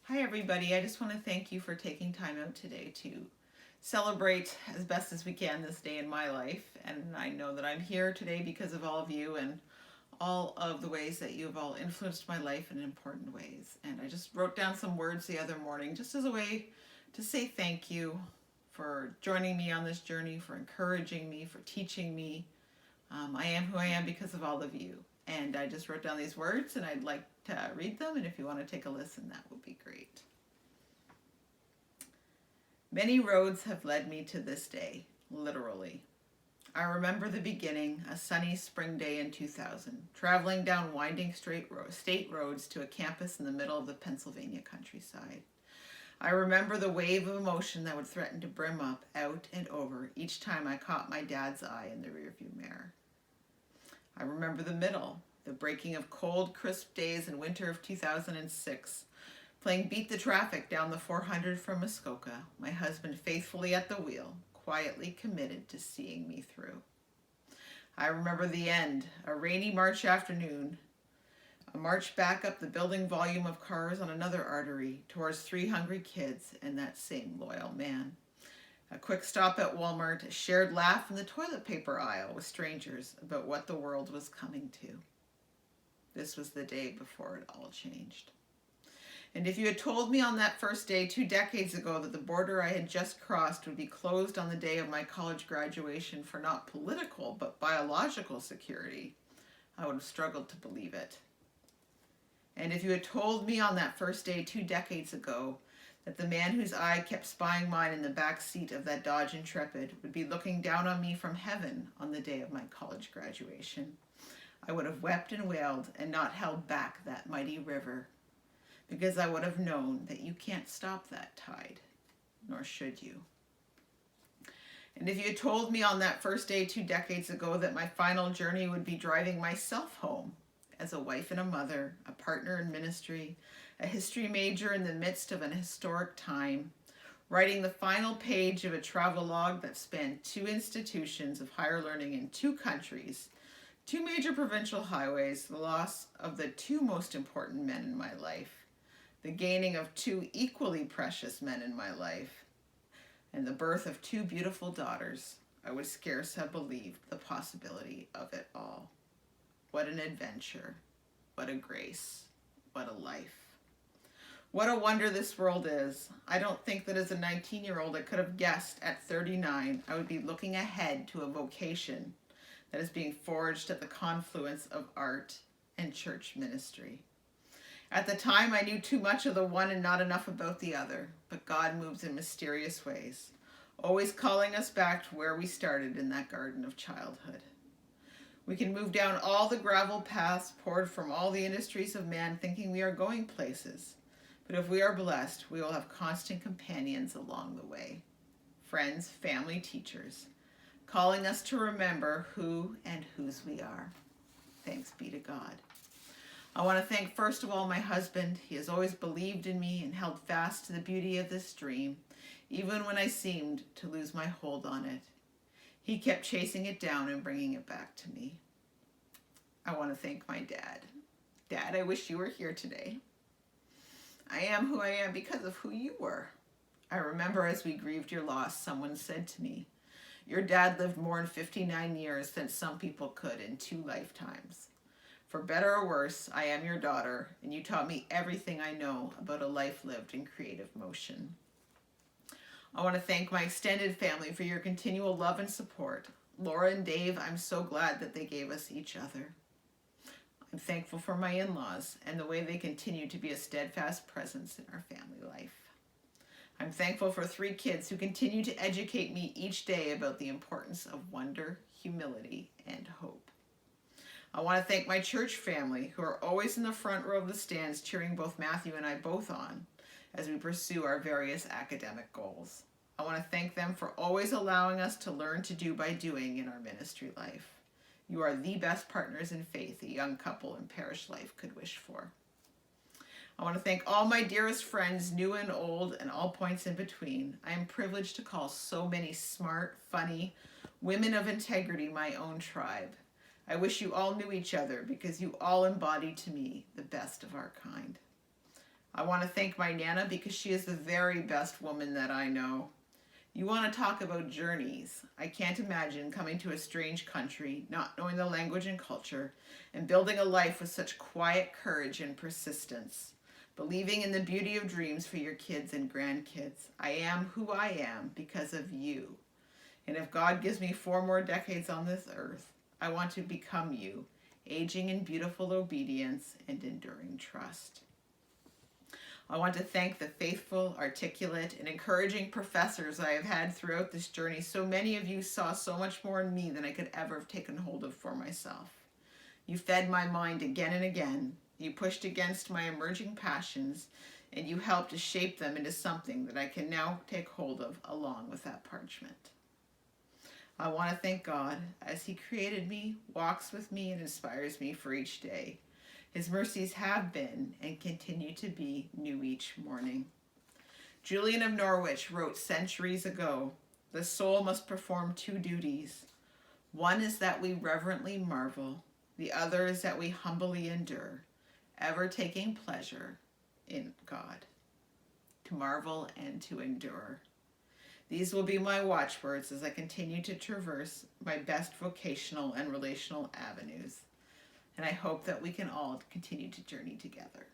Hi, everybody. I just want to thank you for taking time out today to celebrate as best as we can this day in my life. And I know that I'm here today because of all of you and all of the ways that you have all influenced my life in important ways. And I just wrote down some words the other morning just as a way to say thank you for joining me on this journey, for encouraging me, for teaching me. I am who I am because of all of you. And I just wrote down these words and I'd like to read them. And if you want to take a listen, that would be great. Many roads have led me to this day, literally. I remember the beginning, a sunny spring day in 2000, traveling down winding state roads to a campus in the middle of the Pennsylvania countryside. I remember the wave of emotion that would threaten to brim up, out, and over each time I caught my dad's eye in the rearview mirror. I remember the middle, the breaking of cold, crisp days in winter of 2006, playing Beat the Traffic down the 400 from Muskoka, my husband faithfully at the wheel, quietly committed to seeing me through. I remember the end, a rainy March afternoon, a march back up the building volume of cars on another artery towards 3 hungry kids and that same loyal man. A quick stop at Walmart, a shared laugh in the toilet paper aisle with strangers about what the world was coming to. This was the day before it all changed. And if you had told me on that first day 2 decades ago that the border I had just crossed would be closed on the day of my college graduation for not political but biological security, I would have struggled to believe it. And if you had told me on that first day 2 decades ago that the man whose eye kept spying mine in the back seat of that Dodge Intrepid would be looking down on me from heaven on the day of my college graduation, I would have wept and wailed and not held back that mighty river, because I would have known that you can't stop that tide, nor should you. And if you had told me on that first day 2 decades ago that my final journey would be driving myself home as a wife and a mother, a partner in ministry, a history major in the midst of an historic time, writing the final page of a travelogue that spanned 2 institutions of higher learning in 2 countries, 2 major provincial highways, the loss of the 2 most important men in my life, the gaining of 2 equally precious men in my life, and the birth of 2 beautiful daughters, I would scarce have believed the possibility of it all. What an adventure. What a grace. What a life. What a wonder this world is. I don't think that as a 19-year-old I could have guessed at 39 I would be looking ahead to a vocation that is being forged at the confluence of art and church ministry. At the time, I knew too much of the one and not enough about the other, but God moves in mysterious ways, always calling us back to where we started in that garden of childhood. We can move down all the gravel paths poured from all the industries of man thinking we are going places, but if we are blessed, we will have constant companions along the way, friends, family, teachers, calling us to remember who and whose we are. Thanks be to God. I want to thank first of all my husband. He has always believed in me and held fast to the beauty of this dream, even when I seemed to lose my hold on it. He kept chasing it down and bringing it back to me. I want to thank my dad. Dad, I wish you were here today. I am who I am because of who you were. I remember as we grieved your loss, someone said to me, "Your dad lived more than 59 years than some people could in 2 lifetimes. For better or worse, I am your daughter, and you taught me everything I know about a life lived in creative motion." I want to thank my extended family for your continual love and support. Laura and Dave, I'm so glad that they gave us each other. I'm thankful for my in-laws and the way they continue to be a steadfast presence in our family life. I'm thankful for 3 kids who continue to educate me each day about the importance of wonder, humility, and hope. I want to thank my church family who are always in the front row of the stands cheering both Matthew and I both on as we pursue our various academic goals. I want to thank them for always allowing us to learn to do by doing in our ministry life. You are the best partners in faith a young couple in parish life could wish for. I want to thank all my dearest friends, new and old, and all points in between. I am privileged to call so many smart, funny, women of integrity my own tribe. I wish you all knew each other because you all embody to me the best of our kind. I want to thank my Nana because she is the very best woman that I know. You want to talk about journeys. I can't imagine coming to a strange country, not knowing the language and culture, and building a life with such quiet courage and persistence. Believing in the beauty of dreams for your kids and grandkids. I am who I am because of you. And if God gives me 4 more decades on this earth, I want to become you, aging in beautiful obedience and enduring trust. I want to thank the faithful, articulate, and encouraging professors I have had throughout this journey. So many of you saw so much more in me than I could ever have taken hold of for myself. You fed my mind again and again. You pushed against my emerging passions, and you helped to shape them into something that I can now take hold of along with that parchment. I want to thank God as He created me, walks with me, and inspires me for each day. His mercies have been and continue to be new each morning. Julian of Norwich wrote centuries ago, "The soul must perform 2 duties. One is that we reverently marvel. The other is that we humbly endure, ever taking pleasure in God." To marvel and to endure. These will be my watchwords as I continue to traverse my best vocational and relational avenues. And I hope that we can all continue to journey together.